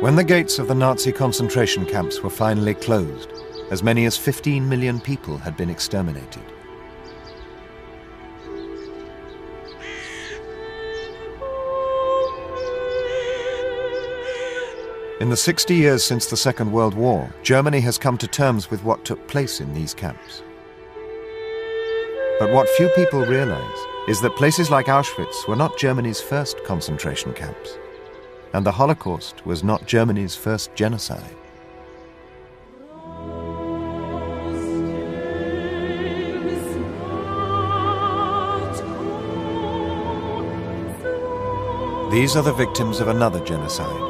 When the gates of the Nazi concentration camps were finally closed, as many as 15 million people had been exterminated. In the 60 years since the Second World War, Germany has come to terms with what took place in these camps. But what few people realize is that places like Auschwitz were not Germany's first concentration camps, and the Holocaust was not Germany's first genocide. These are the victims of another genocide.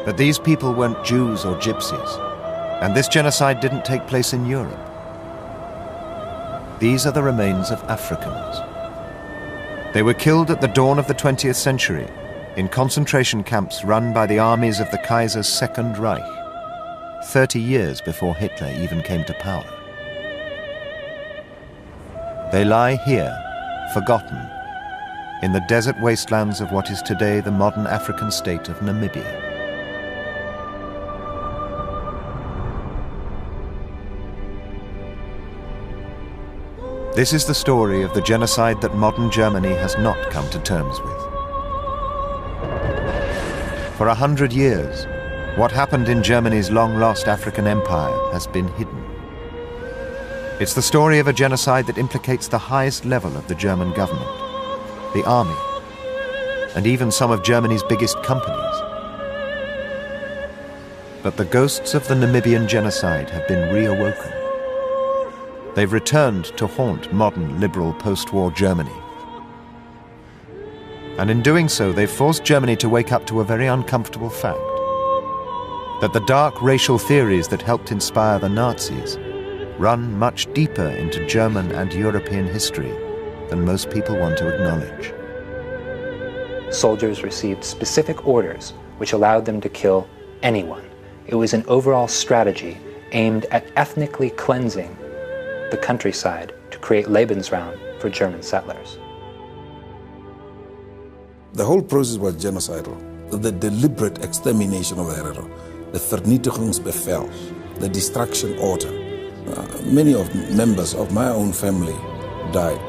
But these people weren't Jews or Gypsies, and this genocide didn't take place in Europe. These are the remains of Africans. They were killed at the dawn of the 20th century in concentration camps run by the armies of the Kaiser's Second Reich, 30 years before Hitler even came to power. They lie here, forgotten, in the desert wastelands of what is today the modern African state of Namibia. This is the story of the genocide that modern Germany has not come to terms with. For 100 years, what happened in Germany's long-lost African empire has been hidden. It's the story of a genocide that implicates the highest level of the German government, the army, and even some of Germany's biggest companies. But the ghosts of the Namibian genocide have been reawoken. They've returned to haunt modern, liberal, post-war Germany. And in doing so, they've forced Germany to wake up to a very uncomfortable fact: that the dark racial theories that helped inspire the Nazis run much deeper into German and European history than most people want to acknowledge. Soldiers received specific orders which allowed them to kill anyone. It was an overall strategy aimed at ethnically cleansing the countryside to create Lebensraum for German settlers. The whole process was genocidal. The deliberate extermination of the Herero, the Vernietigingsbevel, the destruction order. Many of members of my own family died.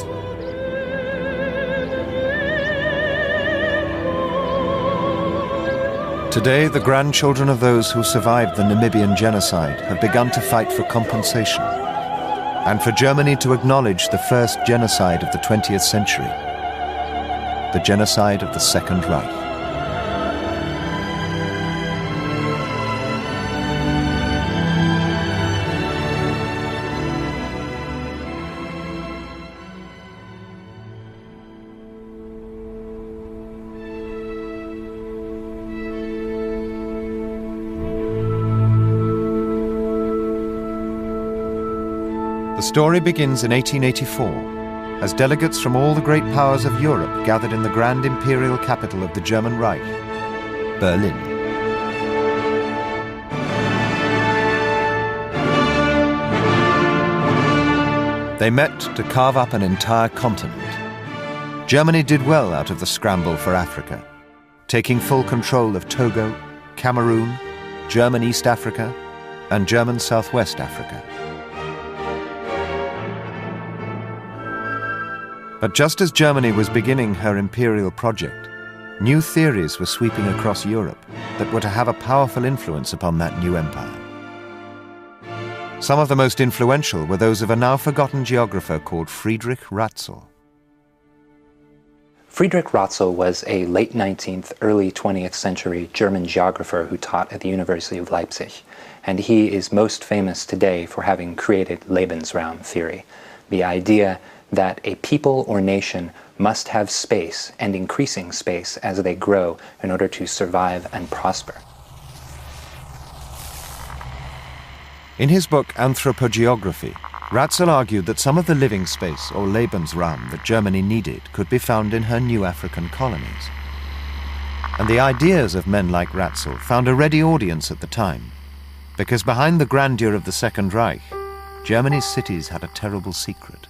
Today, the grandchildren of those who survived the Namibian genocide have begun to fight for compensation, and for Germany to acknowledge the first genocide of the 20th century, the genocide of the Second Reich. The story begins in 1884, as delegates from all the great powers of Europe gathered in the grand imperial capital of the German Reich, Berlin. They met to carve up an entire continent. Germany did well out of the scramble for Africa, taking full control of Togo, Cameroon, German East Africa, and German Southwest Africa. But just as Germany was beginning her imperial project, new theories were sweeping across Europe that were to have a powerful influence upon that new empire. Some of the most influential were those of a now-forgotten geographer called Friedrich Ratzel. Friedrich Ratzel was a late 19th, early 20th century German geographer who taught at the University of Leipzig, and he is most famous today for having created Lebensraum theory, the idea that a people or nation must have space, and increasing space as they grow, in order to survive and prosper. In his book Anthropogeography, Ratzel argued that some of the living space, or Lebensraum, that Germany needed could be found in her new African colonies. And the ideas of men like Ratzel found a ready audience at the time, because behind the grandeur of the Second Reich, Germany's cities had a terrible secret.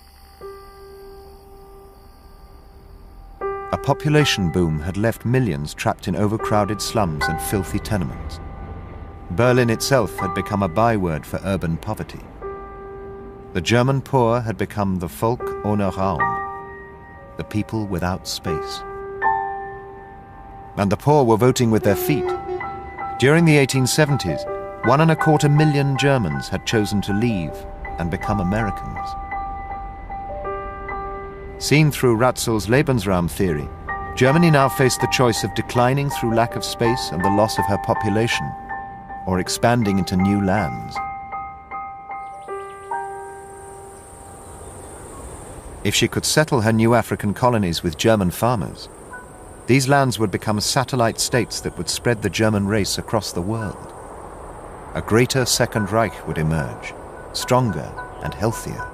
A population boom had left millions trapped in overcrowded slums and filthy tenements. Berlin itself had become a byword for urban poverty. The German poor had become the Volk ohne Raum, the people without space. And the poor were voting with their feet. During the 1870s, 1.25 million Germans had chosen to leave and become Americans. Seen through Ratzel's Lebensraum theory, Germany now faced the choice of declining through lack of space and the loss of her population, or expanding into new lands. If she could settle her new African colonies with German farmers, these lands would become satellite states that would spread the German race across the world. A greater Second Reich would emerge, stronger and healthier.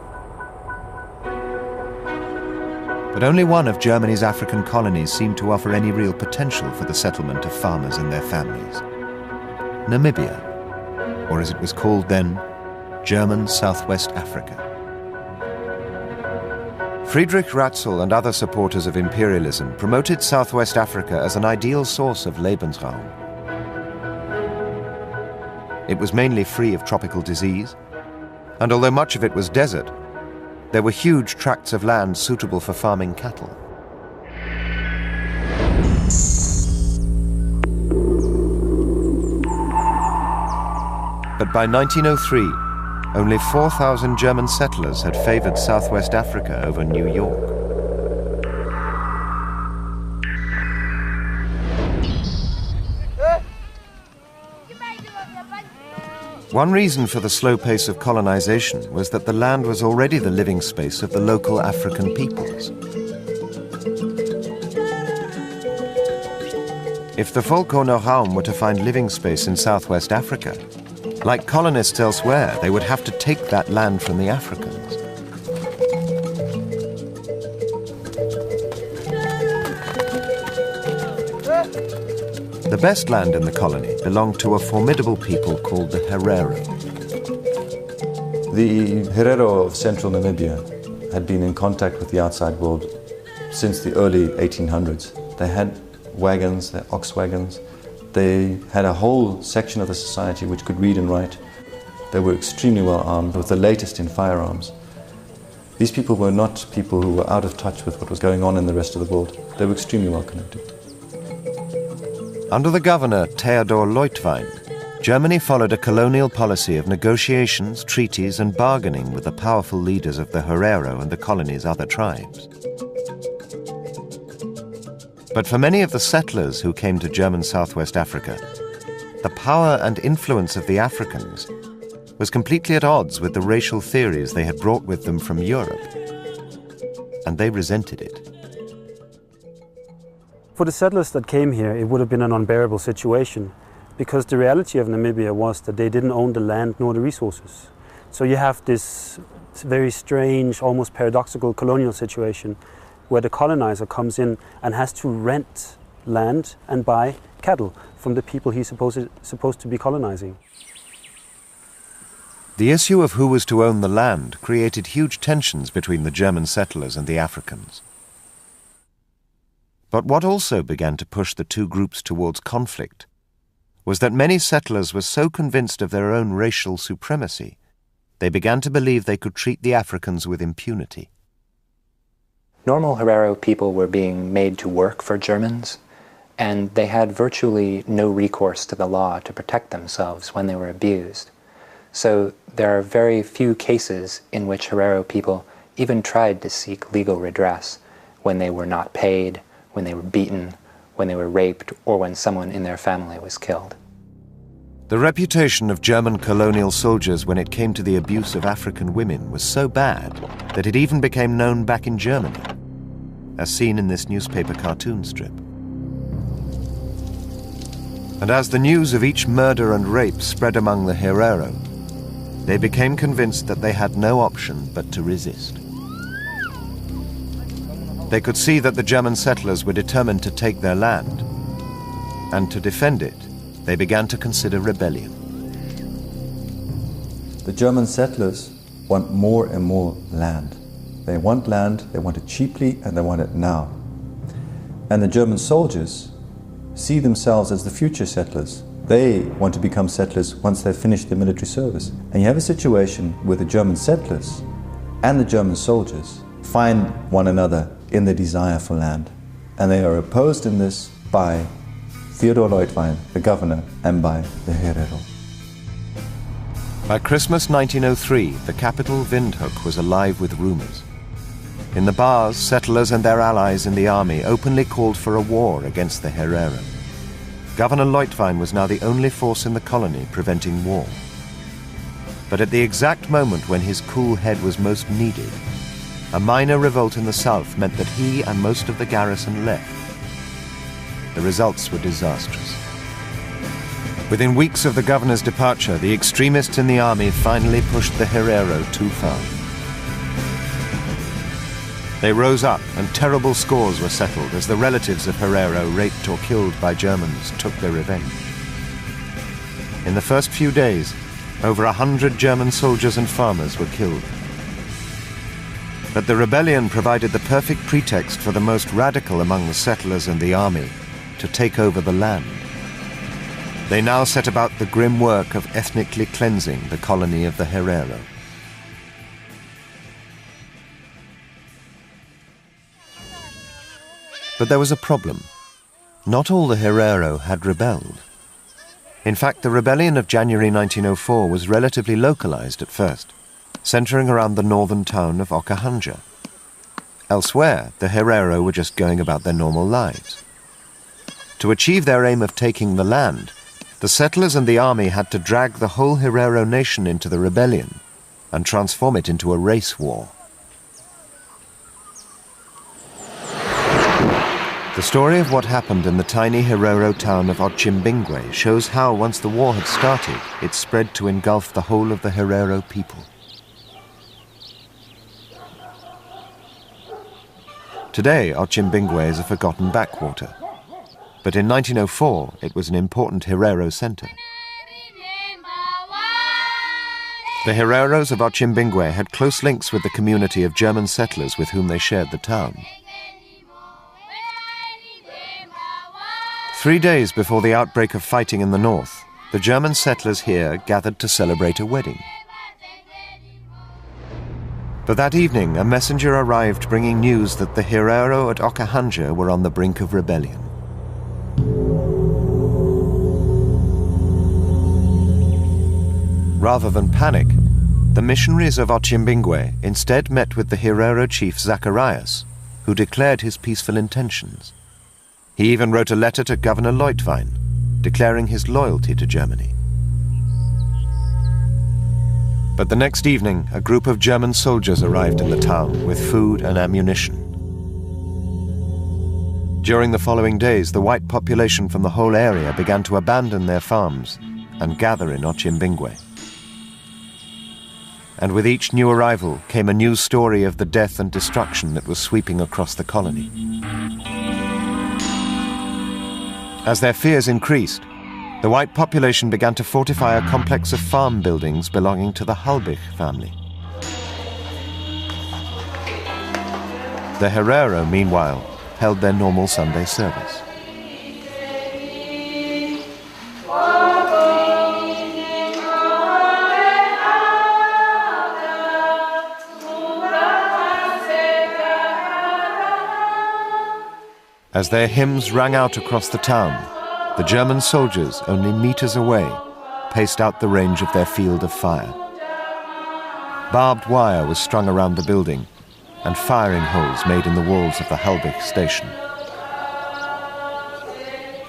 But only one of Germany's African colonies seemed to offer any real potential for the settlement of farmers and their families. Namibia, or as it was called then, German Southwest Africa. Friedrich Ratzel and other supporters of imperialism promoted Southwest Africa as an ideal source of Lebensraum. It was mainly free of tropical disease, and although much of it was desert, there were huge tracts of land suitable for farming cattle. But by 1903, only 4,000 German settlers had favored Southwest Africa over New York. One reason for the slow pace of colonization was that the land was already the living space of the local African peoples. If the Volk ohne Raum were to find living space in Southwest Africa, like colonists elsewhere, they would have to take that land from the Africans. The best land in the colony belonged to a formidable people called the Herero. The Herero of central Namibia had been in contact with the outside world since the early 1800s. They had wagons, their ox wagons. They had a whole section of the society which could read and write. They were extremely well armed with the latest in firearms. These people were not people who were out of touch with what was going on in the rest of the world. They were extremely well connected. Under the governor, Theodor Leutwein, Germany followed a colonial policy of negotiations, treaties, and bargaining with the powerful leaders of the Herero and the colony's other tribes. But for many of the settlers who came to German Southwest Africa, the power and influence of the Africans was completely at odds with the racial theories they had brought with them from Europe, and they resented it. For the settlers that came here, it would have been an unbearable situation, because the reality of Namibia was that they didn't own the land nor the resources. So you have this very strange, almost paradoxical colonial situation where the colonizer comes in and has to rent land and buy cattle from the people he's supposed to be colonizing. The issue of who was to own the land created huge tensions between the German settlers and the Africans. But what also began to push the two groups towards conflict was that many settlers were so convinced of their own racial supremacy, they began to believe they could treat the Africans with impunity. Normal Herero people were being made to work for Germans, and they had virtually no recourse to the law to protect themselves when they were abused. So there are very few cases in which Herero people even tried to seek legal redress when they were not paid, when they were beaten, when they were raped, or when someone in their family was killed. The reputation of German colonial soldiers when it came to the abuse of African women was so bad that it even became known back in Germany, as seen in this newspaper cartoon strip. And as the news of each murder and rape spread among the Herero, they became convinced that they had no option but to resist. They could see that the German settlers were determined to take their land, and to defend it, they began to consider rebellion. The German settlers want more and more land. They want land, they want it cheaply, and they want it now. And the German soldiers see themselves as the future settlers. They want to become settlers once they've finished their military service. And you have a situation where the German settlers and the German soldiers find one another in the desire for land. And they are opposed in this by Theodor Leutwein, the governor, and by the Herero. By Christmas 1903, the capital Windhoek was alive with rumours. In the bars, settlers and their allies in the army openly called for a war against the Herero. Governor Leutwein was now the only force in the colony preventing war. But at the exact moment when his cool head was most needed, a minor revolt in the south meant that he and most of the garrison left. The results were disastrous. Within weeks of the governor's departure, the extremists in the army finally pushed the Herero too far. They rose up, and terrible scores were settled as the relatives of Herero, raped or killed by Germans, took their revenge. In the first few days, over 100 German soldiers and farmers were killed. But the rebellion provided the perfect pretext for the most radical among the settlers and the army to take over the land. They now set about the grim work of ethnically cleansing the colony of the Herero. But there was a problem. Not all the Herero had rebelled. In fact, the rebellion of January 1904 was relatively localized at first, centering around the northern town of Okahanja. Elsewhere, the Herero were just going about their normal lives. To achieve their aim of taking the land, the settlers and the army had to drag the whole Herero nation into the rebellion and transform it into a race war. The story of what happened in the tiny Herero town of Otjimbingwe shows how, once the war had started, it spread to engulf the whole of the Herero people. Today, Otjimbingwe is a forgotten backwater, but in 1904 it was an important Herero center. The Hereros of Otjimbingwe had close links with the community of German settlers with whom they shared the town. 3 days before the outbreak of fighting in the north, the German settlers here gathered to celebrate a wedding. But that evening, a messenger arrived bringing news that the Herero at Okahanja were on the brink of rebellion. Rather than panic, the missionaries of Otjimbingwe instead met with the Herero chief Zacharias, who declared his peaceful intentions. He even wrote a letter to Governor Leutwein, declaring his loyalty to Germany. But the next evening, a group of German soldiers arrived in the town with food and ammunition. During the following days, the white population from the whole area began to abandon their farms and gather in Otjimbingwe. And with each new arrival came a new story of the death and destruction that was sweeping across the colony. As their fears increased, the white population began to fortify a complex of farm buildings belonging to the Halbich family. The Herero, meanwhile, held their normal Sunday service. As their hymns rang out across the town, the German soldiers, only meters away, paced out the range of their field of fire. Barbed wire was strung around the building, and firing holes made in the walls of the Halbich station.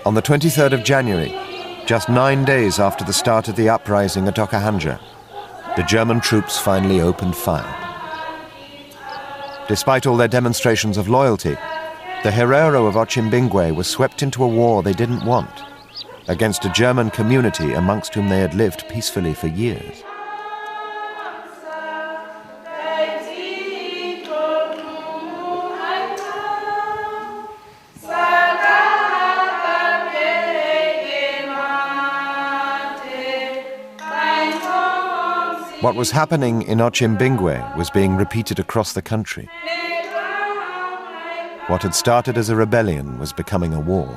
On the 23rd of January, just 9 days after the start of the uprising at Okahanja, the German troops finally opened fire. Despite all their demonstrations of loyalty, the Herero of Otjimbingwe was swept into a war they didn't want, against a German community amongst whom they had lived peacefully for years. What was happening in Otjimbingwe was being repeated across the country. What had started as a rebellion was becoming a war.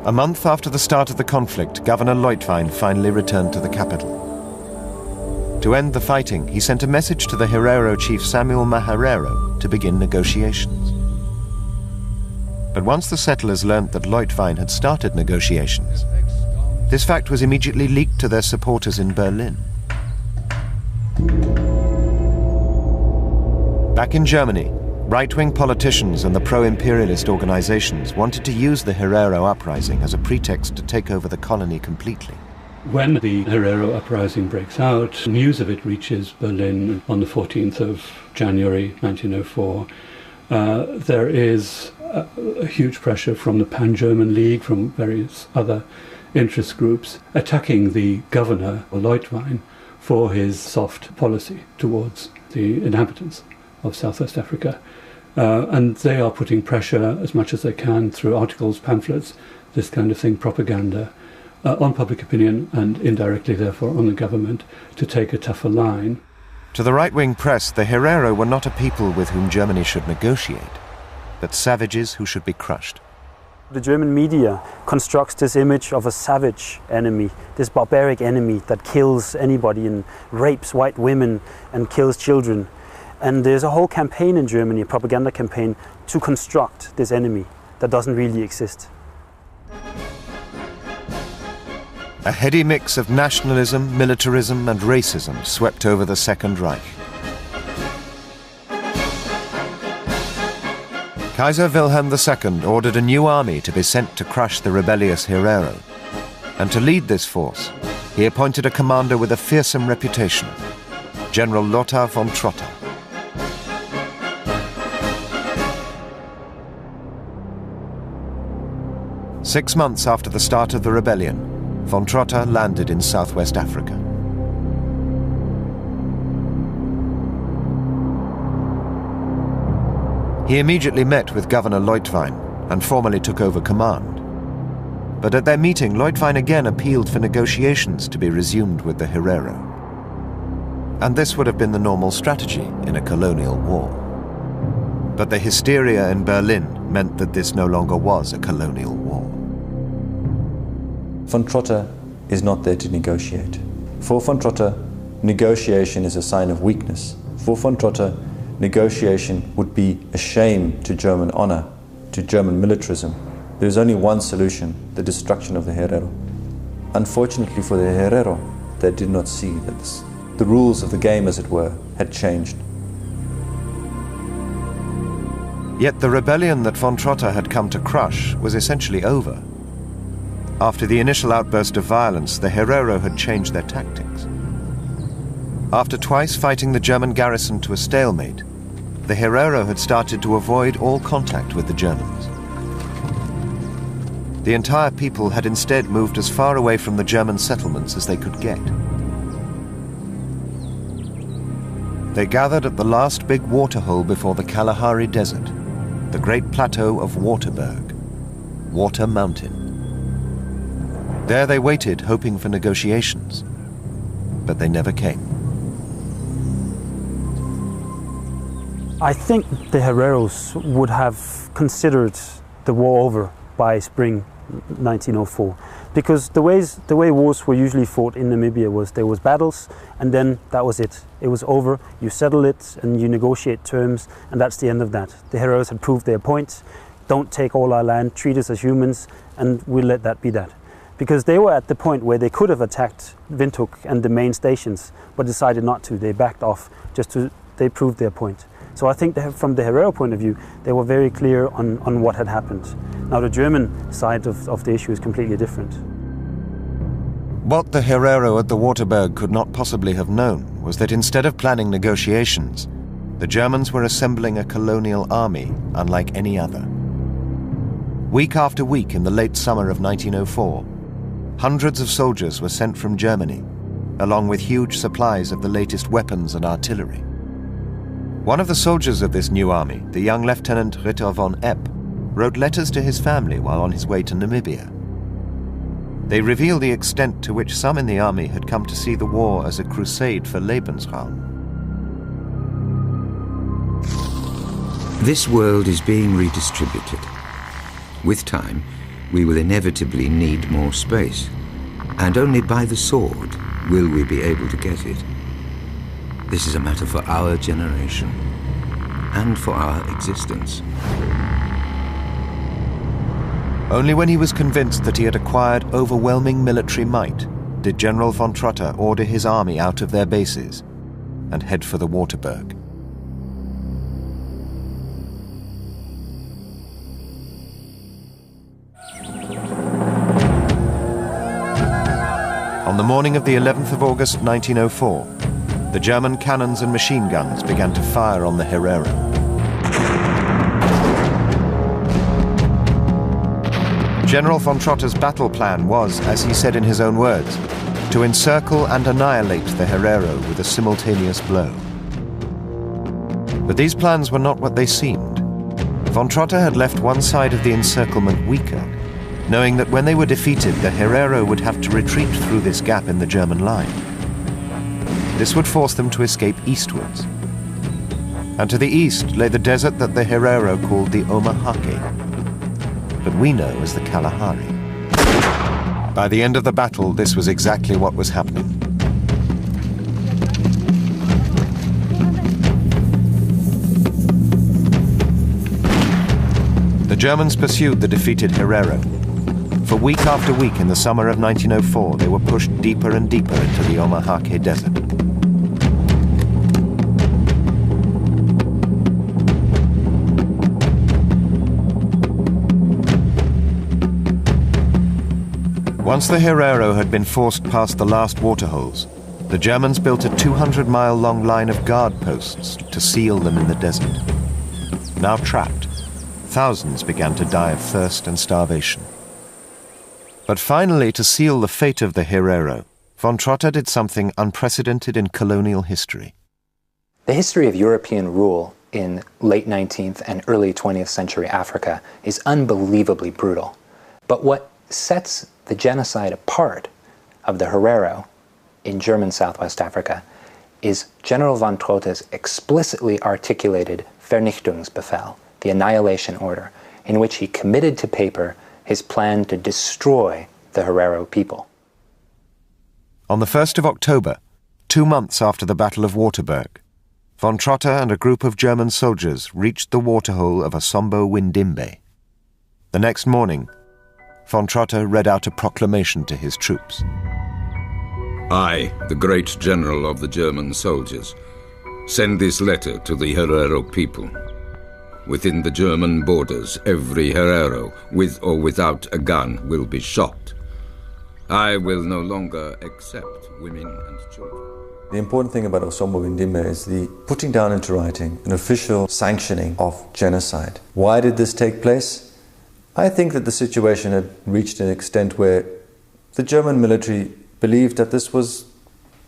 A month after the start of the conflict, Governor Leutwein finally returned to the capital. To end the fighting, he sent a message to the Herero chief Samuel Maharero to begin negotiations. But once the settlers learnt that Leutwein had started negotiations, this fact was immediately leaked to their supporters in Berlin. Back in Germany, right-wing politicians and the pro-imperialist organizations wanted to use the Herero uprising as a pretext to take over the colony completely. When the Herero uprising breaks out, news of it reaches Berlin on the 14th of January 1904. There is a huge pressure from the Pan-German League, from various other interest groups, attacking the governor, Leutwein, for his soft policy towards the inhabitants of Southwest Africa. And they are putting pressure as much as they can through articles, pamphlets, this kind of thing, propaganda, on public opinion and indirectly, therefore, on the government to take a tougher line. To the right-wing press, the Herero were not a people with whom Germany should negotiate, but savages who should be crushed. The German media constructs this image of a savage enemy, this barbaric enemy that kills anybody and rapes white women and kills children. And there's a whole campaign in Germany, a propaganda campaign, to construct this enemy that doesn't really exist. A heady mix of nationalism, militarism and racism swept over the Second Reich. Kaiser Wilhelm II ordered a new army to be sent to crush the rebellious Herero. And to lead this force, he appointed a commander with a fearsome reputation, General Lothar von Trotter. Six months after the start of the rebellion, von Trotter landed in southwest Africa. He immediately met with Governor Leutwein and formally took over command. But at their meeting, Leutwein again appealed for negotiations to be resumed with the Herero. And this would have been the normal strategy in a colonial war. But the hysteria in Berlin meant that this no longer was a colonial war. Von Trotter is not there to negotiate. For von Trotter, negotiation is a sign of weakness. For von Trotter, negotiation would be a shame to German honor, to German militarism. There is only one solution, the destruction of the Herero. Unfortunately for the Herero, they did not see that the rules of the game, as it were, had changed. Yet the rebellion that von Trotter had come to crush was essentially over. After the initial outburst of violence, the Herero had changed their tactics. After twice fighting the German garrison to a stalemate, the Herero had started to avoid all contact with the Germans. The entire people had instead moved as far away from the German settlements as they could get. They gathered at the last big waterhole before the Kalahari Desert, the great plateau of Waterberg, Water Mountain. There they waited, hoping for negotiations, but they never came. I think the Hereros would have considered the war over by spring 1904, because the way wars were usually fought in Namibia was there was battles and then that was it. It was over, you settle it and you negotiate terms and that's the end of that. The Hereros had proved their point, don't take all our land, treat us as humans and we'll let that be that. Because they were at the point where they could have attacked Windhoek and the main stations, but decided not to. They backed off, they proved their point. So I think from the Herero point of view, they were very clear on what had happened. Now the German side of the issue is completely different. What the Herero at the Waterberg could not possibly have known was that instead of planning negotiations, the Germans were assembling a colonial army unlike any other. Week after week in the late summer of 1904, hundreds of soldiers were sent from Germany, along with huge supplies of the latest weapons and artillery. One of the soldiers of this new army, the young Lieutenant Ritter von Epp, wrote letters to his family while on his way to Namibia. They reveal the extent to which some in the army had come to see the war as a crusade for Lebensraum. This world is being redistributed. With time, we will inevitably need more space, and only by the sword will we be able to get it. This is a matter for our generation, and for our existence. Only when he was convinced that he had acquired overwhelming military might did General von Trotter order his army out of their bases and head for the Waterberg. On the morning of the 11th of August 1904, the German cannons and machine guns began to fire on the Herero. General von Trotter's battle plan was, as he said in his own words, to encircle and annihilate the Herero with a simultaneous blow. But these plans were not what they seemed. Von Trotter had left one side of the encirclement weaker, knowing that when they were defeated, the Herero would have to retreat through this gap in the German line. This would force them to escape eastwards. And to the east lay the desert that the Herero called the Omahake, but we know as the Kalahari. By the end of the battle, this was exactly what was happening. The Germans pursued the defeated Herero. For week after week in the summer of 1904, they were pushed deeper and deeper into the Omahake Desert. Once the Herero had been forced past the last waterholes, the Germans built a 200-mile-long line of guard posts to seal them in the desert. Now trapped, thousands began to die of thirst and starvation. But finally, to seal the fate of the Herero, von Trotter did something unprecedented in colonial history. The history of European rule in late 19th and early 20th century Africa is unbelievably brutal. But what sets the genocide apart of the Herero in German Southwest Africa is General von Trotter's explicitly articulated Vernichtungsbefehl, the annihilation order, in which he committed to paper his plan to destroy the Herero people. On the 1st of October, 2 months after the Battle of Waterberg, von Trotter and a group of German soldiers reached the waterhole of Asombo Windimbe. The next morning, von Trotter read out a proclamation to his troops. I, the great general of the German soldiers, send this letter to the Herero people. Within the German borders, every Herero, with or without a gun, will be shot. I will no longer accept women and children. The important thing about Asombo Windimbe is the putting down into writing an official sanctioning of genocide. Why did this take place? I think that the situation had reached an extent where the German military believed that this was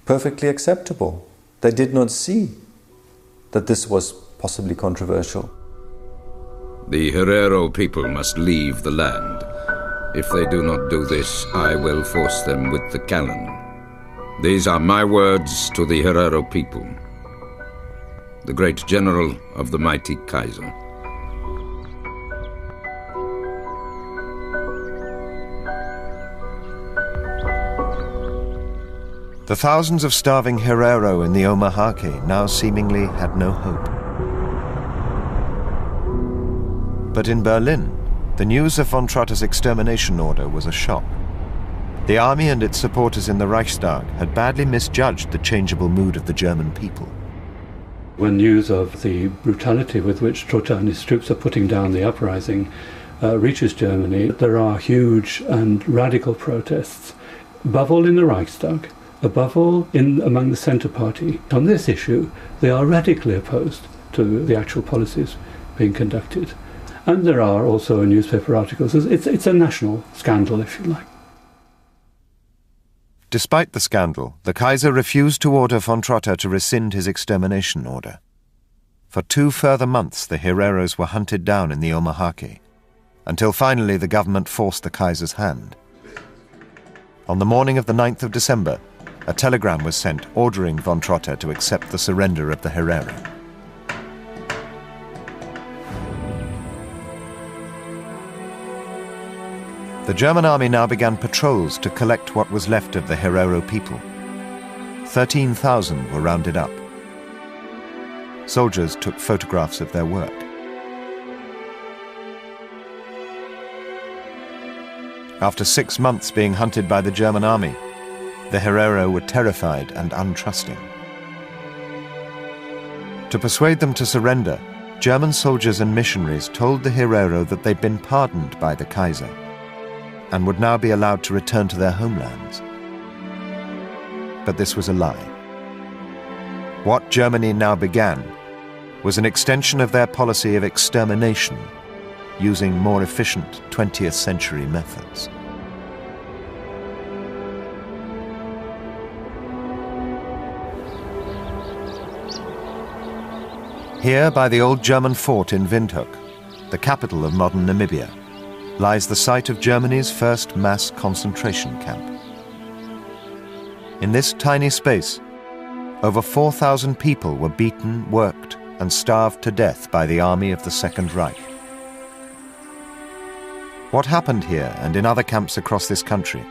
perfectly acceptable. They did not see that this was possibly controversial. The Herero people must leave the land. If they do not do this, I will force them with the cannon. These are my words to the Herero people. The great general of the mighty Kaiser. The thousands of starving Herero in the Omahake now seemingly had no hope. But in Berlin, the news of von Trotter's extermination order was a shock. The army and its supporters in the Reichstag had badly misjudged the changeable mood of the German people. When news of the brutality with which Trotter and his troops are putting down the uprising reaches Germany, there are huge and radical protests, above all in the Reichstag, above all among the Centre Party. On this issue, they are radically opposed to the actual policies being conducted. And there are also newspaper articles. It's a national scandal, if you like. Despite the scandal, the Kaiser refused to order von Trotter to rescind his extermination order. For 2 further months, the Hereros were hunted down in the Omahake, until finally the government forced the Kaiser's hand. On the morning of the 9th of December, a telegram was sent ordering von Trotter to accept the surrender of the Herero. The German army now began patrols to collect what was left of the Herero people. 13,000 were rounded up. Soldiers took photographs of their work. After 6 months being hunted by the German army, the Herero were terrified and untrusting. To persuade them to surrender, German soldiers and missionaries told the Herero that they'd been pardoned by the Kaiser and would now be allowed to return to their homelands. But this was a lie. What Germany now began was an extension of their policy of extermination, using more efficient 20th century methods. Here, by the old German fort in Windhoek, the capital of modern Namibia, lies the site of Germany's first mass concentration camp. In this tiny space, over 4,000 people were beaten, worked, and starved to death by the army of the Second Reich. What happened here and in other camps across this country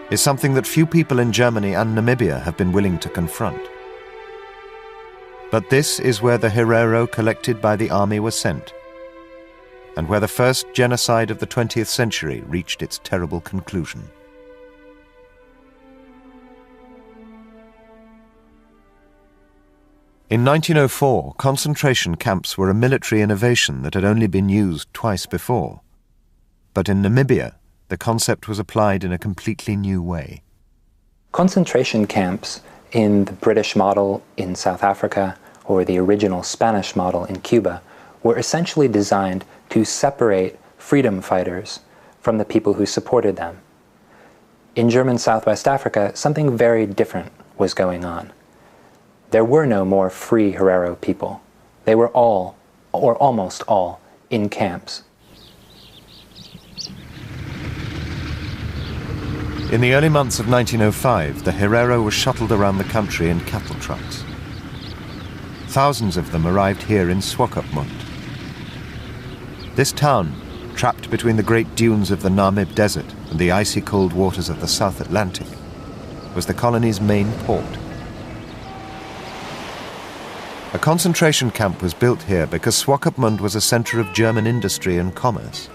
is something that few people in Germany and Namibia have been willing to confront. But this is where the Herero collected by the army were sent, and where the first genocide of the 20th century reached its terrible conclusion. In 1904, concentration camps were a military innovation that had only been used twice before. But in Namibia, the concept was applied in a completely new way. Concentration camps in the British model in South Africa or the original Spanish model in Cuba were essentially designed to separate freedom fighters from the people who supported them. In German Southwest Africa, something very different was going on. There were no more free Herero people. They were all, or almost all, in camps. In the early months of 1905, the Herero was shuttled around the country in cattle trucks. Thousands of them arrived here in Swakopmund. This town, trapped between the great dunes of the Namib Desert and the icy cold waters of the South Atlantic, was the colony's main port. A concentration camp was built here because Swakopmund was a center of German industry and commerce,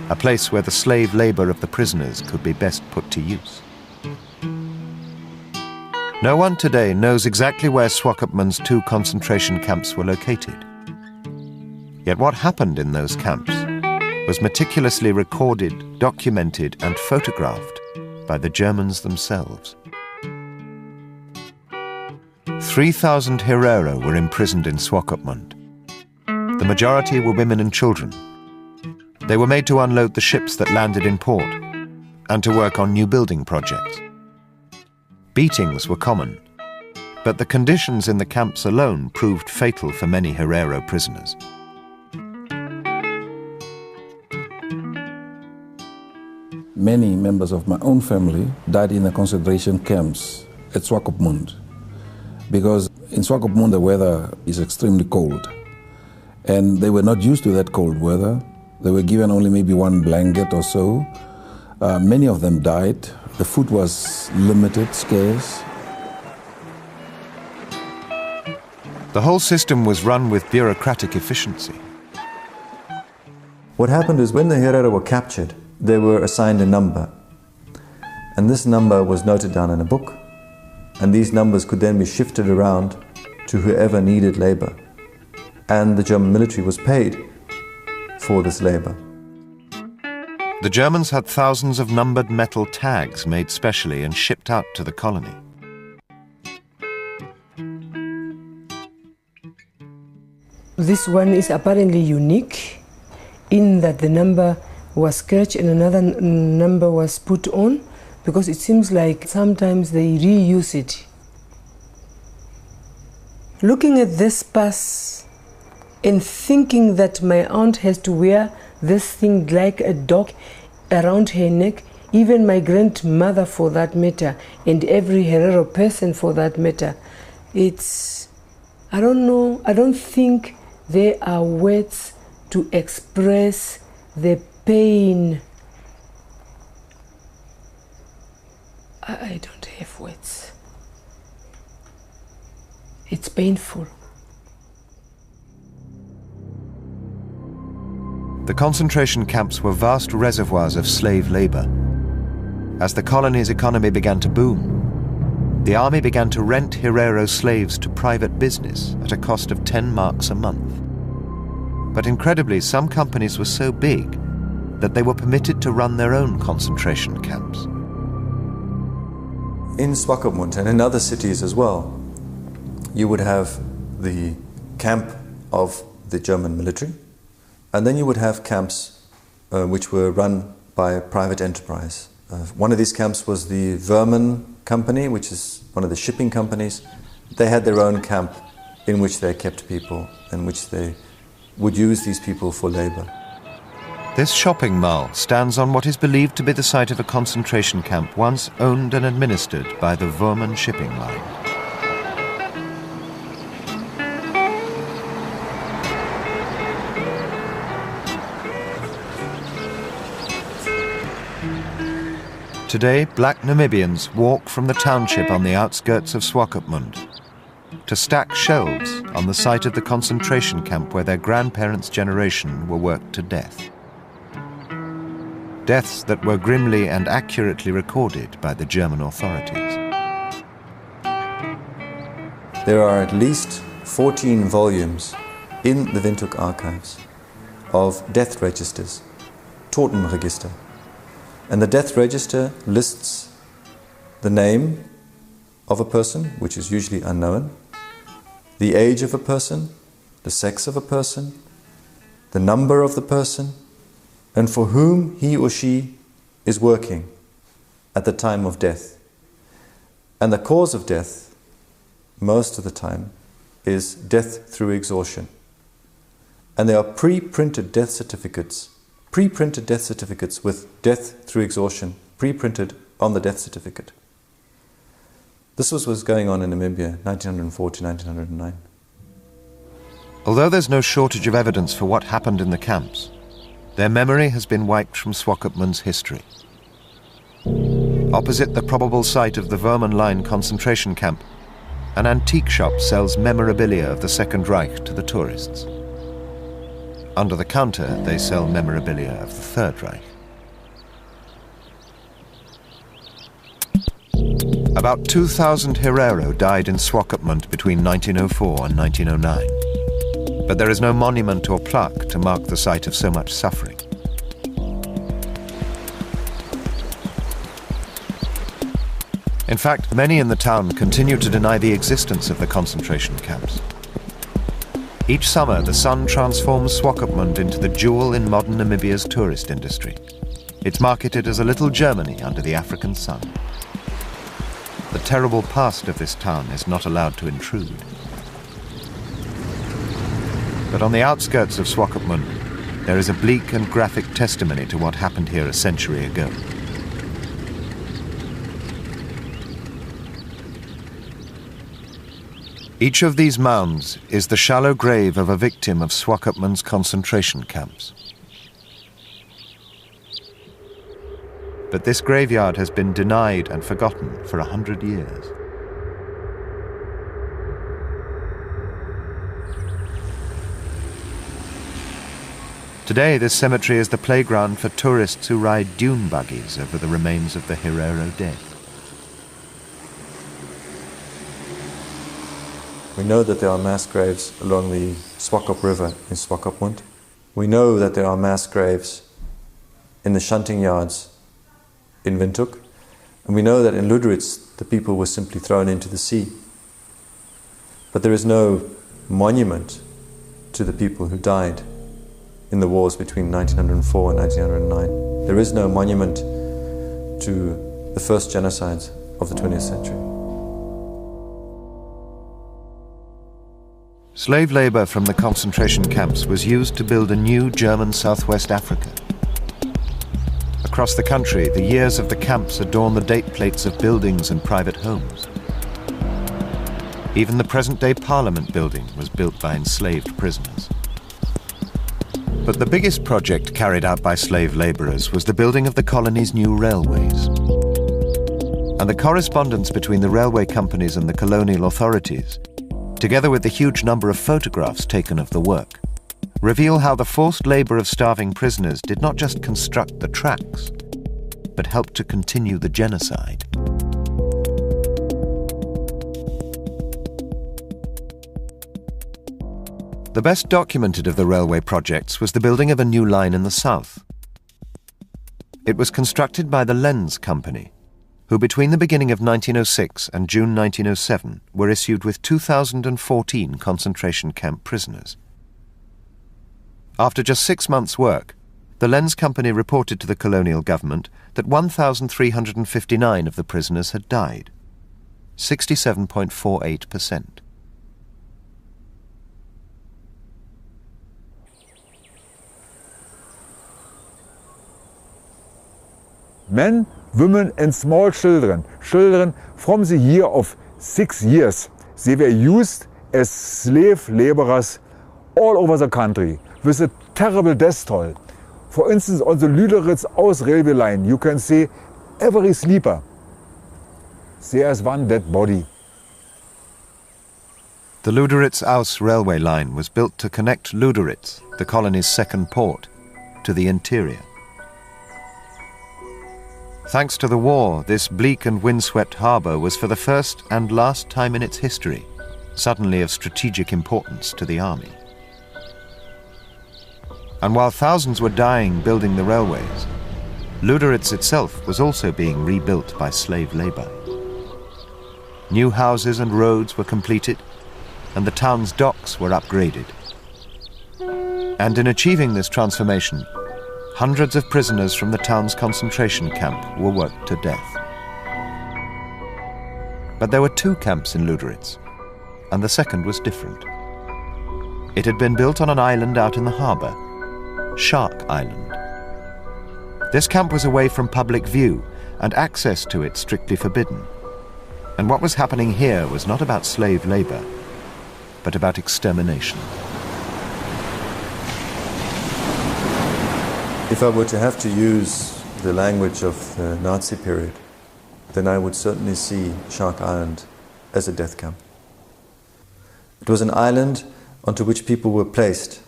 a place where the slave labor of the prisoners could be best put to use. No one today knows exactly where Swakopmund's 2 concentration camps were located. Yet what happened in those camps was meticulously recorded, documented, and photographed by the Germans themselves. 3,000 Herero were imprisoned in Swakopmund. The majority were women and children. They were made to unload the ships that landed in port and to work on new building projects. Beatings were common, but the conditions in the camps alone proved fatal for many Herero prisoners. Many members of my own family died in the concentration camps at Swakopmund, because in Swakopmund the weather is extremely cold, and they were not used to that cold weather. They were given only maybe 1 blanket or so. Many of them died. The food was limited, scarce. The whole system was run with bureaucratic efficiency. What happened is when the Herero were captured, they were assigned a number. And this number was noted down in a book. And these numbers could then be shifted around to whoever needed labor. And the German military was paid for this labor. The Germans had thousands of numbered metal tags made specially and shipped out to the colony. This one is apparently unique in that the number was scratched and another number was put on, because it seems like sometimes they reuse it. Looking at this pass and thinking that my aunt has to wear this thing like a dog around her neck, even my grandmother for that matter, and every Herero person for that matter. I don't know, I don't think there are words to express the pain. I don't have words. It's painful. The concentration camps were vast reservoirs of slave labor. As the colony's economy began to boom, the army began to rent Herero slaves to private business at a cost of 10 marks a month. But incredibly, some companies were so big that they were permitted to run their own concentration camps. In Swakopmund and in other cities as well, you would have the camp of the German military, and then you would have camps which were run by a private enterprise. One of these camps was the Verman Company, which is one of the shipping companies. They had their own camp in which they kept people, in which they would use these people for labor. This shopping mall stands on what is believed to be the site of a concentration camp once owned and administered by the Verman shipping line. Today, black Namibians walk from the township on the outskirts of Swakopmund to stack shelves on the site of the concentration camp where their grandparents' generation were worked to death. Deaths that were grimly and accurately recorded by the German authorities. There are at least 14 volumes in the Windhoek archives of death registers, Totenregister. And the death register lists the name of a person, which is usually unknown, the age of a person, the sex of a person, the number of the person, and for whom he or she is working at the time of death. And the cause of death, most of the time, is death through exhaustion. And there are pre-printed death certificates with death through exhaustion, pre-printed on the death certificate. This was what was going on in Namibia, 1904 to 1909. Although there's no shortage of evidence for what happened in the camps, their memory has been wiped from Swakopmund's history. Opposite the probable site of the Verman Line concentration camp, an antique shop sells memorabilia of the Second Reich to the tourists. Under the counter, they sell memorabilia of the Third Reich. About 2,000 Herero died in Swakopmund between 1904 and 1909. But there is no monument or plaque to mark the site of so much suffering. In fact, many in the town continue to deny the existence of the concentration camps. Each summer, the sun transforms Swakopmund into the jewel in modern Namibia's tourist industry. It's marketed as a little Germany under the African sun. The terrible past of this town is not allowed to intrude. But on the outskirts of Swakopmund, there is a bleak and graphic testimony to what happened here a century ago. Each of these mounds is the shallow grave of a victim of Swakopmund's concentration camps. But this graveyard has been denied and forgotten for 100 years. Today, this cemetery is the playground for tourists who ride dune buggies over the remains of the Herero dead. We know that there are mass graves along the Swakop River in Swakopmund. We know that there are mass graves in the shunting yards in Windhoek. And we know that in Luderitz the people were simply thrown into the sea. But there is no monument to the people who died in the wars between 1904 and 1909. There is no monument to the first genocides of the 20th century. Slave labor from the concentration camps was used to build a new German Southwest Africa. A Across the country, the years of the camps adorn the date plates of buildings and private homes. Even the present-day Parliament building was built by enslaved prisoners. But the biggest project carried out by slave labourers was the building of the colony's new railways. And the correspondence between the railway companies and the colonial authorities, together with the huge number of photographs taken of the work, reveal how the forced labour of starving prisoners did not just construct the tracks, but helped to continue the genocide. The best documented of the railway projects was the building of a new line in the south. It was constructed by the Lens Company, who between the beginning of 1906 and June 1907 were issued with 2,014 concentration camp prisoners. After just 6 months' work, the Lens Company reported to the colonial government that 1,359 of the prisoners had died, 67.48%. Men, women and small children from the year of 6 years, they were used as slave laborers all over the country with a terrible death toll. For instance, on the Lüderitz-Aus railway line, you can see every sleeper. There is one dead body. The Lüderitz-Aus railway line was built to connect Lüderitz, the colony's second port, to the interior. Thanks to the war, this bleak and windswept harbour was for the first and last time in its history suddenly of strategic importance to the army. And while thousands were dying building the railways, Lüderitz itself was also being rebuilt by slave labour. New houses and roads were completed, and the town's docks were upgraded. And in achieving this transformation, hundreds of prisoners from the town's concentration camp were worked to death. But there were 2 camps in Lüderitz, and the second was different. It had been built on an island out in the harbour, Shark Island. This camp was away from public view, and access to it strictly forbidden. And what was happening here was not about slave labour, but about extermination. If I were to have to use the language of the Nazi period, then I would certainly see Shark Island as a death camp. It was an island onto which people were placed.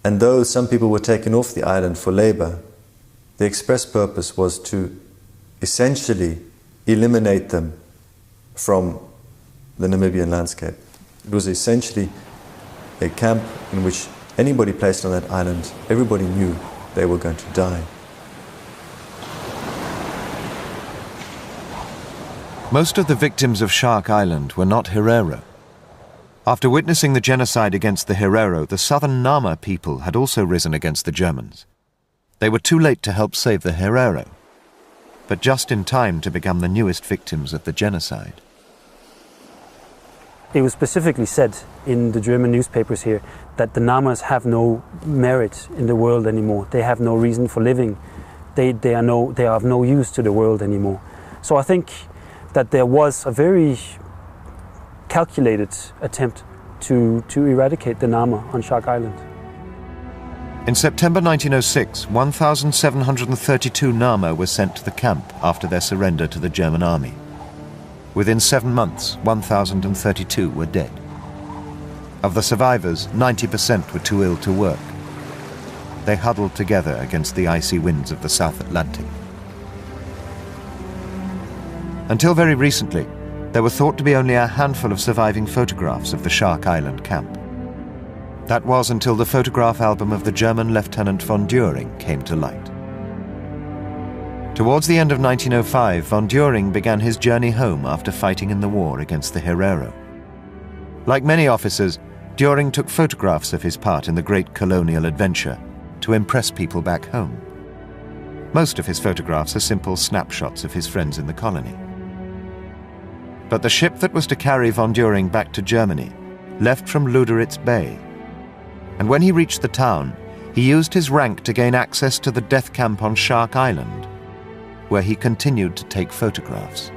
And though some people were taken off the island for labor, the express purpose was to essentially eliminate them from the Namibian landscape. It was essentially a camp in which anybody placed on that island, everybody knew they were going to die. Most of the victims of Shark Island were not Herero. After witnessing the genocide against the Herero, the southern Nama people had also risen against the Germans. They were too late to help save the Herero, but just in time to become the newest victims of the genocide. It was specifically said in the German newspapers here that the Namas have no merit in the world anymore. They have no reason for living. They are of no use to the world anymore. So I think that there was a very calculated attempt to eradicate the Nama on Shark Island. In September 1906, 1,732 Nama were sent to the camp after their surrender to the German army. Within 7 months, 1,032 were dead. Of the survivors, 90% were too ill to work. They huddled together against the icy winds of the South Atlantic. Until very recently, there were thought to be only a handful of surviving photographs of the Shark Island camp. That was until the photograph album of the German Lieutenant von Düring came to light. Towards the end of 1905, von Düring began his journey home after fighting in the war against the Herero. Like many officers, Düring took photographs of his part in the great colonial adventure to impress people back home. Most of his photographs are simple snapshots of his friends in the colony. But the ship that was to carry von Düring back to Germany left from Lüderitz Bay, and when he reached the town, He used his rank to gain access to the death camp on Shark Island, where he continued to take photographs.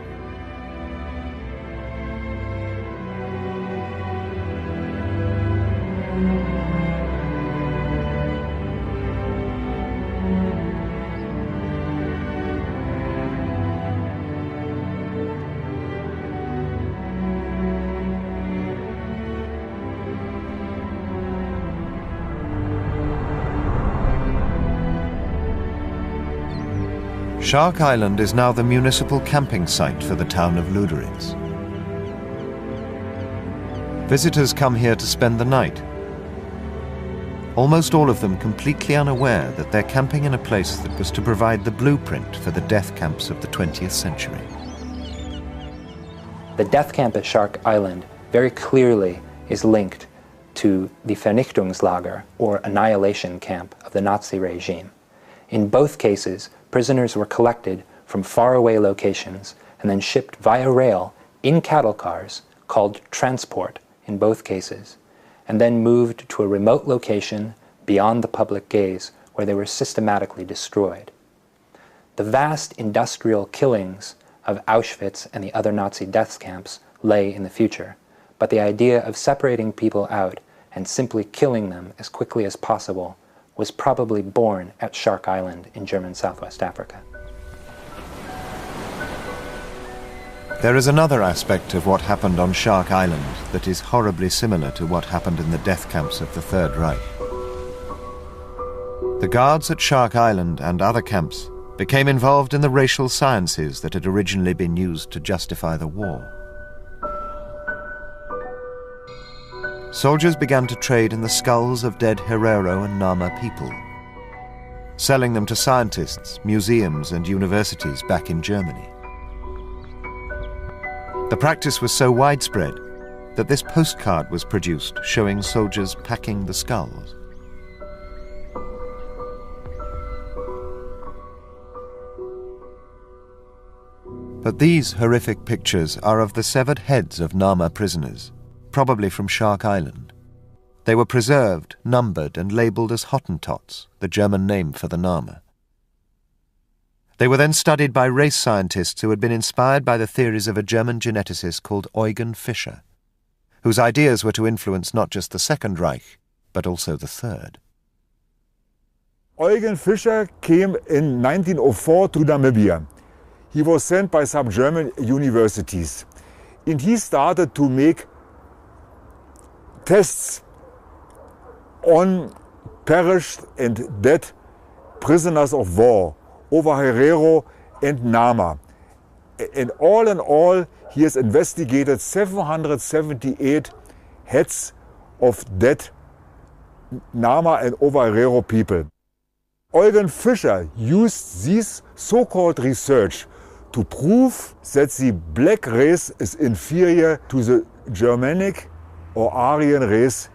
Shark Island is now the municipal camping site for the town of Lüderitz. Visitors come here to spend the night, almost all of them completely unaware that they're camping in a place that was to provide the blueprint for the death camps of the 20th century. The death camp at Shark Island very clearly is linked to the Vernichtungslager, or annihilation camp, of the Nazi regime. In both cases, prisoners were collected from faraway locations and then shipped via rail in cattle cars, called transport in both cases, and then moved to a remote location beyond the public gaze where they were systematically destroyed. The vast industrial killings of Auschwitz and the other Nazi death camps lay in the future, but the idea of separating people out and simply killing them as quickly as possible was probably born at Shark Island in German Southwest Africa. There is another aspect of what happened on Shark Island that is horribly similar to what happened in the death camps of the Third Reich. The guards at Shark Island and other camps became involved in the racial sciences that had originally been used to justify the war. Soldiers began to trade in the skulls of dead Herero and Nama people, selling them to scientists, museums, and universities back in Germany. The practice was so widespread that this postcard was produced showing soldiers packing the skulls. But these horrific pictures are of the severed heads of Nama prisoners, probably from Shark Island. They were preserved, numbered, and labelled as Hottentots, the German name for the Nama. They were then studied by race scientists who had been inspired by the theories of a German geneticist called Eugen Fischer, whose ideas were to influence not just the Second Reich, but also the Third. Eugen Fischer came in 1904 to Namibia. He was sent by some German universities, and he started to make tests on perished and dead prisoners of war over Herero and Nama. And all in all, he has investigated 778 heads of dead Nama and over Herero people. Eugen Fischer used this so-called research to prove that the black race is inferior to the Germanic or Aryan race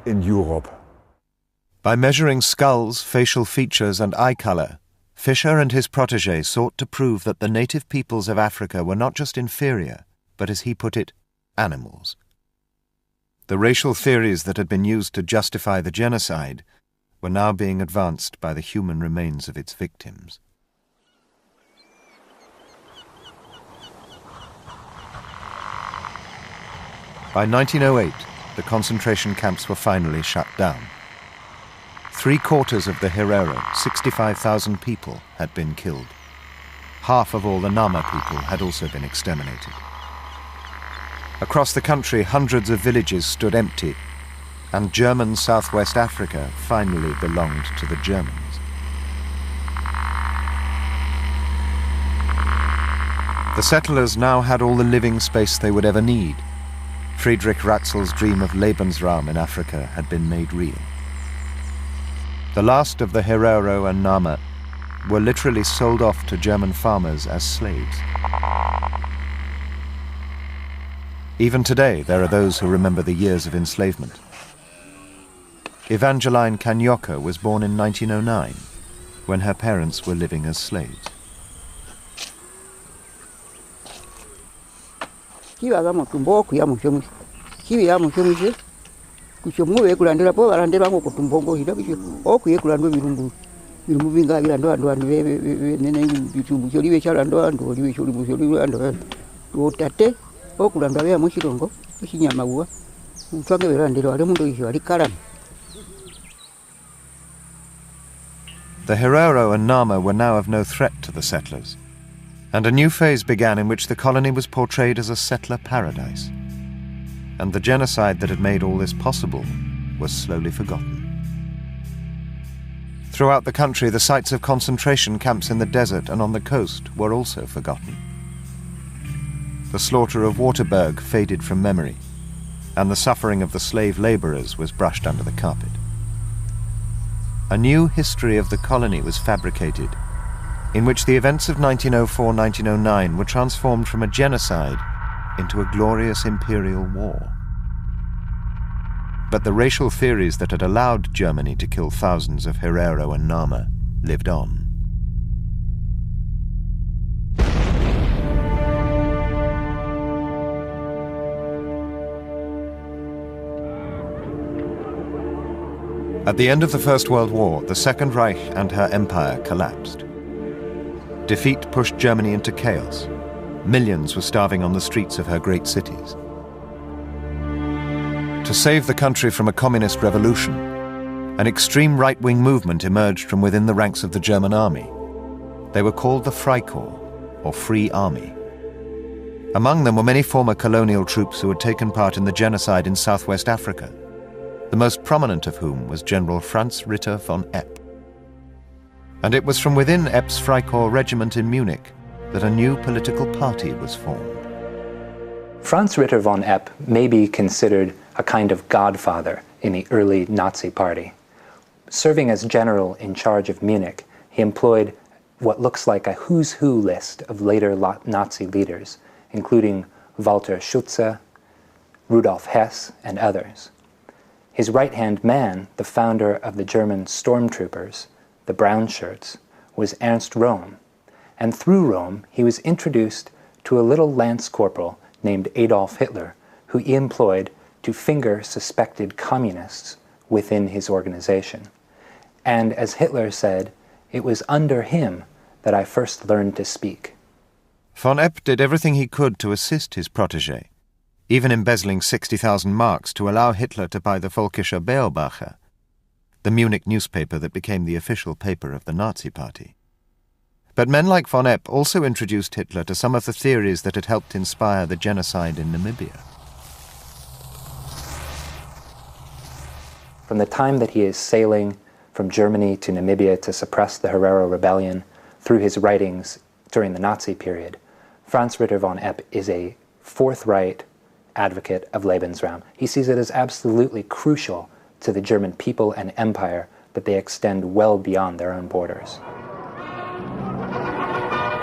in Europe. By measuring skulls, facial features, and eye color, Fischer and his protege sought to prove that the native peoples of Africa were not just inferior, but, as he put it, animals. The racial theories that had been used to justify the genocide were now being advanced by the human remains of its victims. By 1908, the concentration camps were finally shut down. 3/4 of the Herero, 65,000 people, had been killed. Half of all the Nama people had also been exterminated. Across the country, hundreds of villages stood empty, and German Southwest Africa finally belonged to the Germans. The settlers now had all the living space they would ever need. Friedrich Ratzel's dream of Lebensraum in Africa had been made real. The last of the Herero and Nama were literally sold off to German farmers as slaves. Even today, there are those who remember the years of enslavement. Evangeline Kanyoka was born in 1909, when her parents were living as slaves. kuchomuwe kulandira po balandira ngo kutumbongo hida kicho okuye kulandwa birumbu binga birando andu nene bitumbu choliwe chalando andu oliwe choliwe choliwe andu otate okulandwa ya mushirongo kinyama uwa utwange berandira ale mundu icho ali kalama. The Herero and Nama were now of no threat to the settlers, and a new phase began in which the colony was portrayed as a settler paradise. And the genocide that had made all this possible was slowly forgotten. Throughout the country, the sites of concentration camps in the desert and on the coast were also forgotten. The slaughter of Waterberg faded from memory, and the suffering of the slave laborers was brushed under the carpet. A new history of the colony was fabricated, in which the events of 1904-1909 were transformed from a genocide into a glorious imperial war. But the racial theories that had allowed Germany to kill thousands of Herero and Nama lived on. At the end of the First World War, the Second Reich and her empire collapsed. Defeat pushed Germany into chaos. Millions were starving on the streets of her great cities. To save the country from a communist revolution, an extreme right-wing movement emerged from within the ranks of the German army. They were called the Freikorps, or Free Army. Among them were many former colonial troops who had taken part in the genocide in Southwest Africa, the most prominent of whom was General Franz Ritter von Epp. And it was from within Epp's Freikorps regiment in Munich that a new political party was formed. Franz Ritter von Epp may be considered a kind of godfather in the early Nazi party. Serving as general in charge of Munich, he employed what looks like a who's who list of later Nazi leaders, including Walter Schütze, Rudolf Hess, and others. His right-hand man, the founder of the German stormtroopers, the Brown Shirts, was Ernst Röhm, and through Röhm he was introduced to a little lance corporal named Adolf Hitler, who he employed to finger suspected communists within his organization. And as Hitler said, it was under him that I first learned to speak. Von Epp did everything he could to assist his protégé, even embezzling 60,000 marks to allow Hitler to buy the Völkischer Beobachter, the Munich newspaper that became the official paper of the Nazi Party. But men like von Epp also introduced Hitler to some of the theories that had helped inspire the genocide in Namibia. From the time that he is sailing from Germany to Namibia to suppress the Herero rebellion through his writings during the Nazi period, Franz Ritter von Epp is a forthright advocate of Lebensraum. He sees it as absolutely crucial to the German people and empire that they extend well beyond their own borders.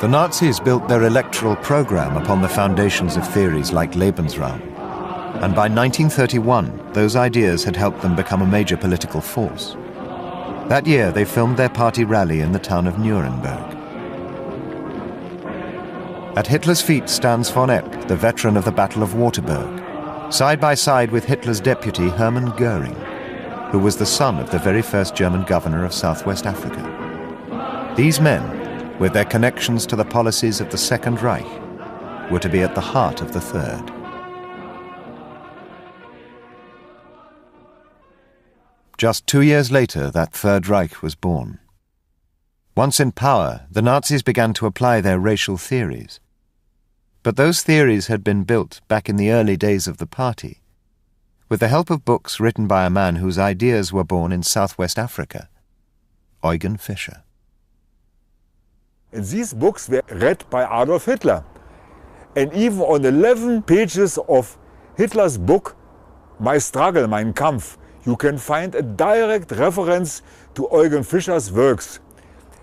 The Nazis built their electoral program upon the foundations of theories like Lebensraum, and by 1931 those ideas had helped them become a major political force. That year they filmed their party rally in the town of Nuremberg. At Hitler's feet stands von Epp, the veteran of the Battle of Waterberg, side by side with Hitler's deputy Hermann Göring, who was the son of the very first German governor of Southwest Africa. These men, with their connections to the policies of the Second Reich, were to be at the heart of the Third. Just 2 years later, that Third Reich was born. Once in power, the Nazis began to apply their racial theories. But those theories had been built back in the early days of the party, with the help of books written by a man whose ideas were born in Southwest Africa, Eugen Fischer. And these books were read by Adolf Hitler. And even on 11 pages of Hitler's book, My Struggle, Mein Kampf, you can find a direct reference to Eugen Fischer's works.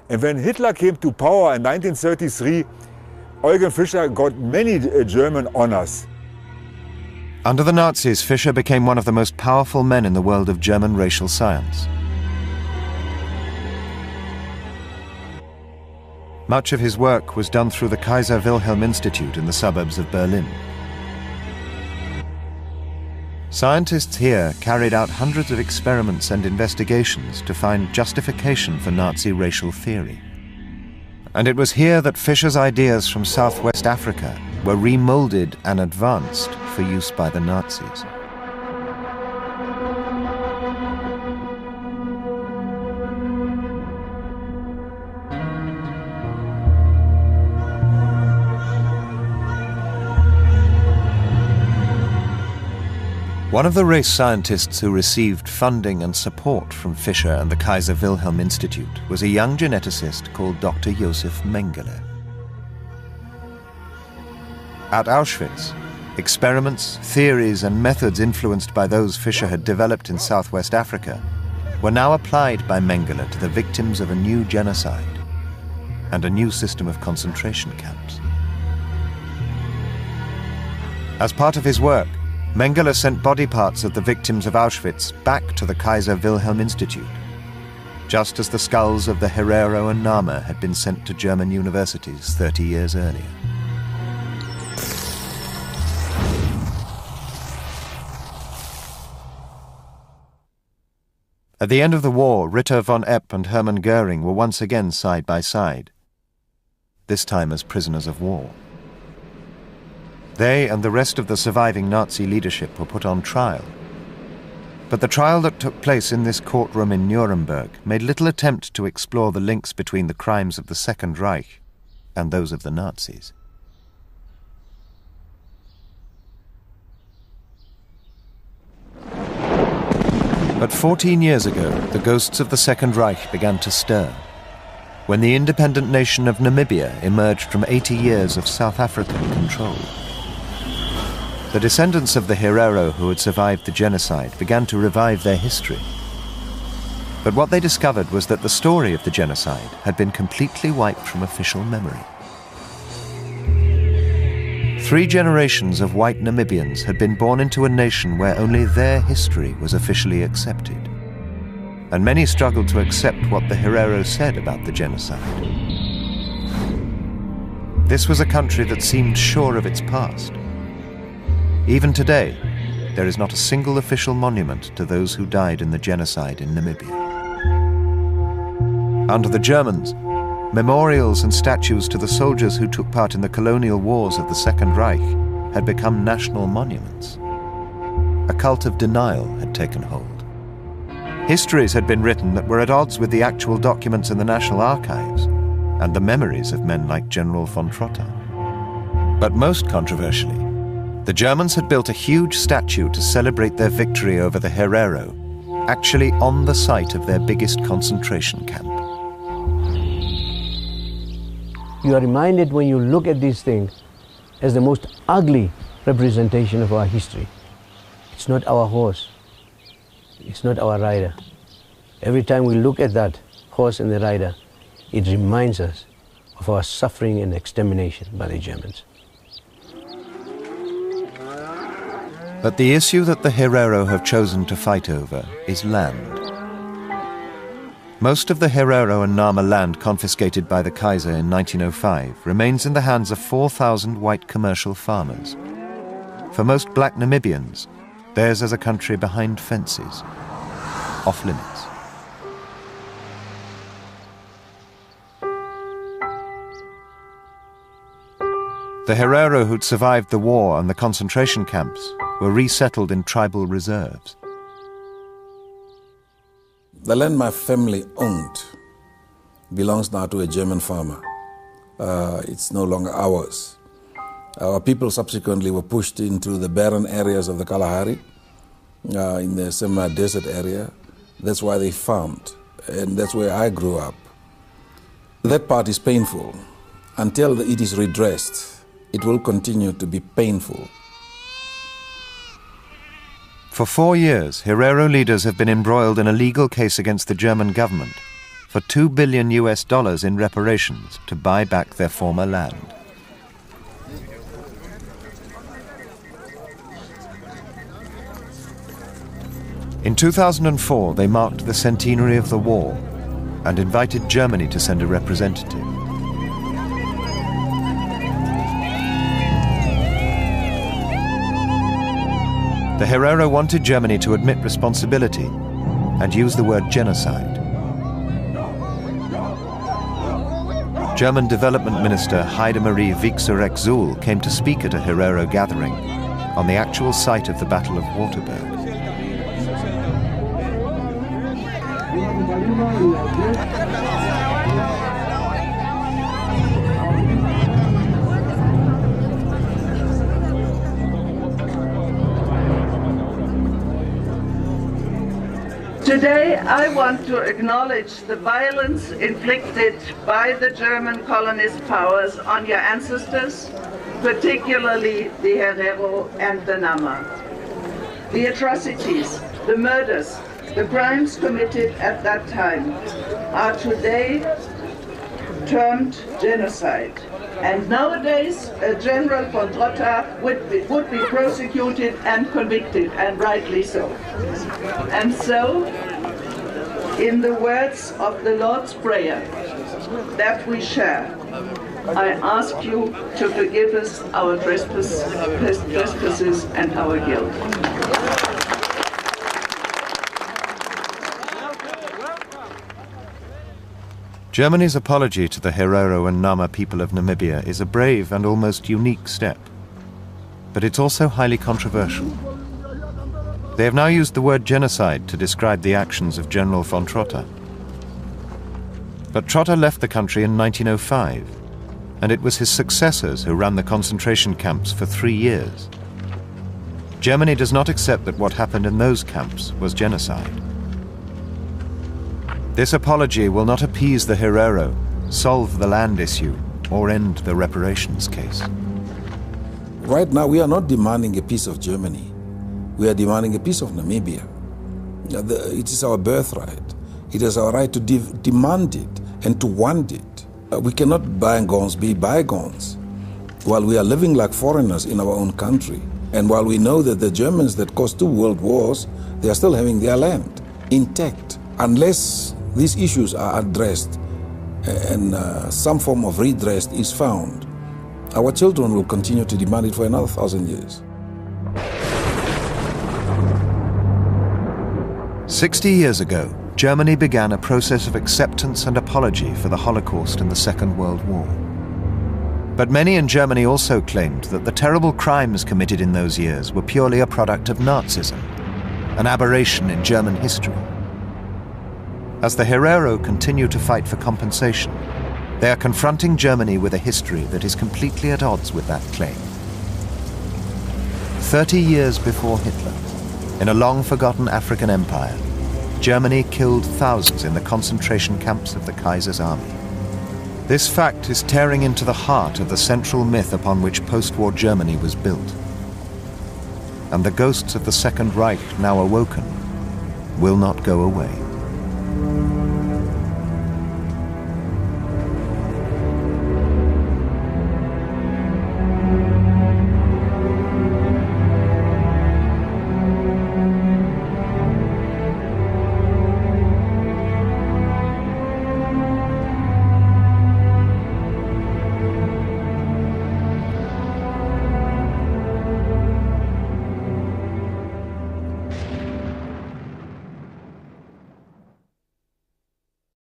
And when Hitler came to power in 1933, Eugen Fischer got many German honors. Under the Nazis, Fischer became one of the most powerful men in the world of German racial science. Much of his work was done through the Kaiser Wilhelm Institute in the suburbs of Berlin. Scientists here carried out hundreds of experiments and investigations to find justification for Nazi racial theory. And it was here that Fischer's ideas from Southwest Africa were remolded and advanced for use by the Nazis. One of the race scientists who received funding and support from Fischer and the Kaiser Wilhelm Institute was a young geneticist called Dr. Josef Mengele. At Auschwitz, experiments, theories, and methods influenced by those Fischer had developed in Southwest Africa were now applied by Mengele to the victims of a new genocide and a new system of concentration camps. As part of his work, Mengele sent body parts of the victims of Auschwitz back to the Kaiser Wilhelm Institute, just as the skulls of the Herero and Nama had been sent to German universities 30 years earlier. At the end of the war, Ritter von Epp and Hermann Göring were once again side by side, this time as prisoners of war. They and the rest of the surviving Nazi leadership were put on trial. But the trial that took place in this courtroom in Nuremberg made little attempt to explore the links between the crimes of the Second Reich and those of the Nazis. But 14 years ago, the ghosts of the Second Reich began to stir, when the independent nation of Namibia emerged from 80 years of South African control. The descendants of the Herero who had survived the genocide began to revive their history. But what they discovered was that the story of the genocide had been completely wiped from official memory. 3 generations of white Namibians had been born into a nation where only their history was officially accepted. And many struggled to accept what the Herero said about the genocide. This was a country that seemed sure of its past. Even today, there is not a single official monument to those who died in the genocide in Namibia. Under the Germans, memorials and statues to the soldiers who took part in the colonial wars of the Second Reich had become national monuments. A cult of denial had taken hold. Histories had been written that were at odds with the actual documents in the National Archives and the memories of men like General von Trotta. But most controversially, the Germans had built a huge statue to celebrate their victory over the Herero, actually on the site of their biggest concentration camp. You are reminded when you look at these things as the most ugly representation of our history. It's not our horse. It's not our rider. Every time we look at that horse and the rider, it reminds us of our suffering and extermination by the Germans. But the issue that the Herero have chosen to fight over is land. Most of the Herero and Nama land confiscated by the Kaiser in 1905 remains in the hands of 4,000 white commercial farmers. For most black Namibians, theirs is a country behind fences, off limits. The Herero who'd survived the war and the concentration camps were resettled in tribal reserves. The land my family owned belongs now to a German farmer. It's no longer ours. Our people subsequently were pushed into the barren areas of the Kalahari, in the semi-desert area. That's why they farmed, and that's where I grew up. That part is painful. Until it is redressed, it will continue to be painful. For 4 years, Herero leaders have been embroiled in a legal case against the German government for $2 billion in reparations to buy back their former land. In 2004, they marked the centenary of the war and invited Germany to send a representative. The Herero wanted Germany to admit responsibility and use the word genocide. German Development Minister Heidemarie Wiecksereck-Zuhl came to speak at a Herero gathering on the actual site of the Battle of Waterberg. Today, I want to acknowledge the violence inflicted by the German colonist powers on your ancestors, particularly the Herero and the Nama. The atrocities, the murders, the crimes committed at that time are today termed genocide. And nowadays, General von Trotta would be prosecuted and convicted, and rightly so. And so, in the words of the Lord's Prayer that we share, I ask you to forgive us our trespasses and our guilt. Germany's apology to the Herero and Nama people of Namibia is a brave and almost unique step. But it's also highly controversial. They have now used the word genocide to describe the actions of General von Trotta. But Trotta left the country in 1905, and it was his successors who ran the concentration camps for 3 years. Germany does not accept that what happened in those camps was genocide. This apology will not appease the Herero, solve the land issue, or end the reparations case. Right now, we are not demanding a piece of Germany. We are demanding a piece of Namibia. It is our birthright. It is our right to demand it and to want it. We cannot bygones be bygones. While we are living like foreigners in our own country, and while we know that the Germans that caused 2 world wars, they are still having their land intact. Unless these issues are addressed and some form of redress is found, our children will continue to demand it for another 1,000 years. 60 years ago, Germany began a process of acceptance and apology for the Holocaust and the Second World War. But many in Germany also claimed that the terrible crimes committed in those years were purely a product of Nazism, an aberration in German history. As the Herero continue to fight for compensation, they are confronting Germany with a history that is completely at odds with that claim. 30 years before Hitler, in a long-forgotten African empire, Germany killed thousands in the concentration camps of the Kaiser's army. This fact is tearing into the heart of the central myth upon which post-war Germany was built. And the ghosts of the Second Reich, now awoken, will not go away.